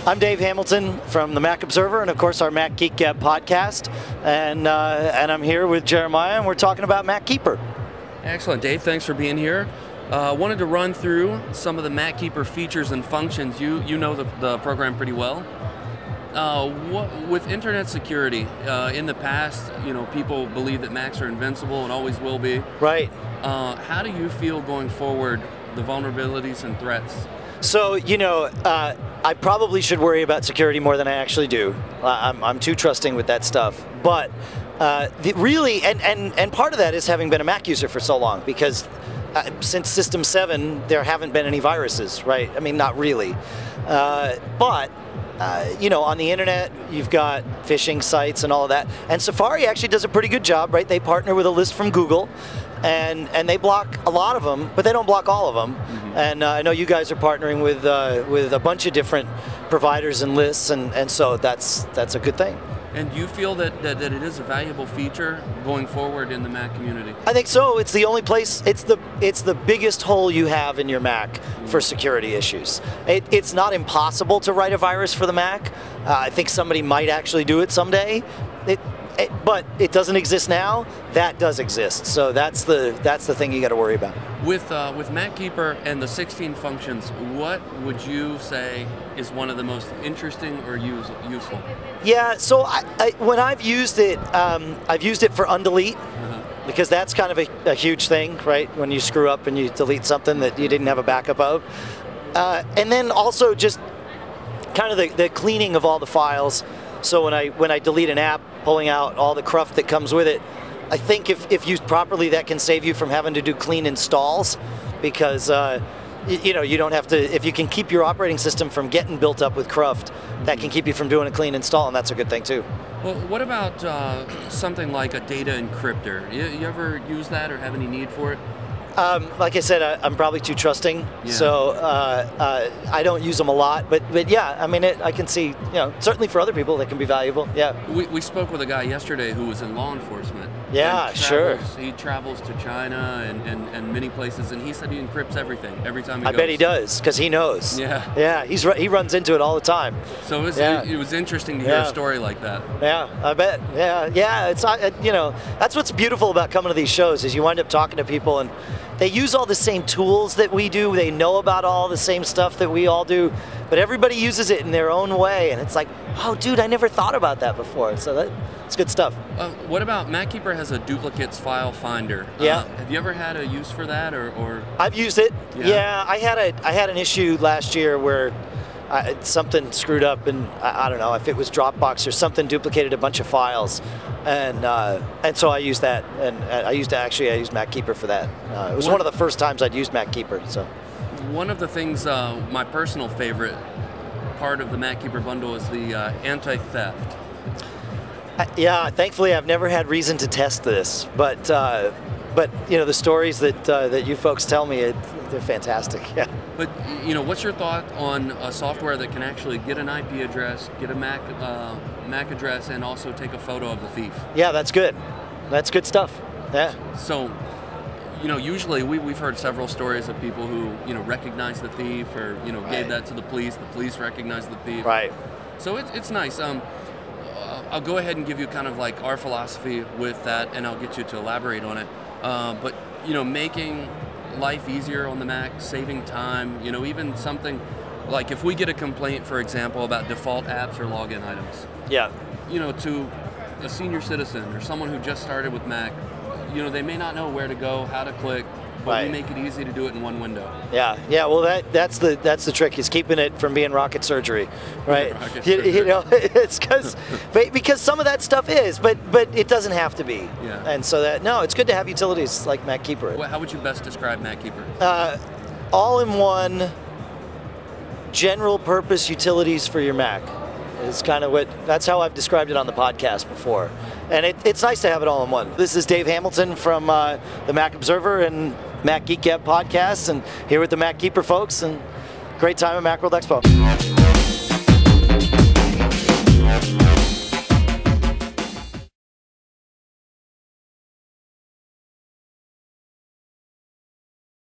I'm Dave Hamilton from the Mac Observer and, of course, our Mac Geek podcast. And I'm here with Jeremiah, and we're talking about MacKeeper. Excellent, Dave. Thanks for being here. Wanted to run through some of the MacKeeper features and functions. You know the program pretty well. With internet security, in the past, people believe that Macs are invincible and always will be. Right. How do you feel going forward, the vulnerabilities and threats? So, I probably should worry about security more than I actually do. I'm too trusting with that stuff. But really, and part of that is having been a Mac user for so long, because since System 7, there haven't been any viruses, right? I mean, not really. But on the internet, you've got phishing sites and all of that. And Safari actually does a pretty good job, right? They partner with a list from Google, and they block a lot of them, but they don't block all of them. Mm-hmm. And I know you guys are partnering with a bunch of different providers and lists, and so that's a good thing. And do you feel that it is a valuable feature going forward in the Mac community? I think so. It's the only place, it's the biggest hole you have in your Mac for security issues. It's not impossible to write a virus for the Mac. I think somebody might actually do it someday. But it doesn't exist now. That does exist. So that's the thing you got to worry about. With MacKeeper and the 16 functions, what would you say is one of the most interesting or useful? Yeah. So when I've used it for Undelete, because that's kind of a huge thing, right? When you screw up and you delete something that you didn't have a backup of, and then also just kind of the cleaning of all the files. So when I delete an app, pulling out all the cruft that comes with it, I think if used properly, that can save you from having to do clean installs, because you don't have to. If you can keep your operating system from getting built up with cruft, that can keep you from doing a clean install, and that's a good thing too. Well, what about something like a data encryptor? You ever use that or have any need for it? Like I said, I'm probably too trusting, so I don't use them a lot. But yeah, I mean, I can see, certainly for other people that can be valuable. Yeah. We spoke with a guy yesterday who was in law enforcement. Yeah, sure. He travels to China and many places, and he said he encrypts everything every time he goes. I bet he does, because he knows. Yeah. Yeah, he runs into it all the time. So it was interesting to hear a story like that. Yeah, I bet. Yeah. It's that's what's beautiful about coming to these shows, is you wind up talking to people and they use all the same tools that we do. They know about all the same stuff that we all do, but everybody uses it in their own way. And it's like, oh, dude, I never thought about that before. So that's good stuff. What about MacKeeper has a duplicates file finder? Yeah. Have you ever had a use for that, or? I've used it. Yeah, I had an issue last year where something screwed up, and I don't know if it was Dropbox or something duplicated a bunch of files, and so I used that, and I used MacKeeper for that. It was one of the first times I'd used MacKeeper. So one of the things, my personal favorite part of the MacKeeper bundle is the anti-theft. Yeah, thankfully I've never had reason to test this, but the stories that you folks tell me, they're fantastic. Yeah. But what's your thought on a software that can actually get an IP address, get a Mac address, and also take a photo of the thief? Yeah, that's good. That's good stuff. Yeah. So, usually we've heard several stories of people who recognize the thief, or gave that to the police recognized the thief. Right. So it's nice. I'll go ahead and give you kind of like our philosophy with that, and I'll get you to elaborate on it. But making life easier on the Mac, saving time, even something like if we get a complaint, for example, about default apps or login items. Yeah. To a senior citizen or someone who just started with Mac, they may not know where to go, how to click, but we make it easy to do it in one window. Yeah. Well, that's the trick, is keeping it from being rocket surgery, right? It's because some of that stuff is, but it doesn't have to be. Yeah. And so it's good to have utilities like MacKeeper. How would you best describe MacKeeper? All-in-one, general-purpose utilities for your Mac. Is kind of that's how I've described it on the podcast before. And it's nice to have it all in one. This is Dave Hamilton from the Mac Observer and Mac Geek podcast, and here with the MacKeeper folks, and great time at MacWorld Expo.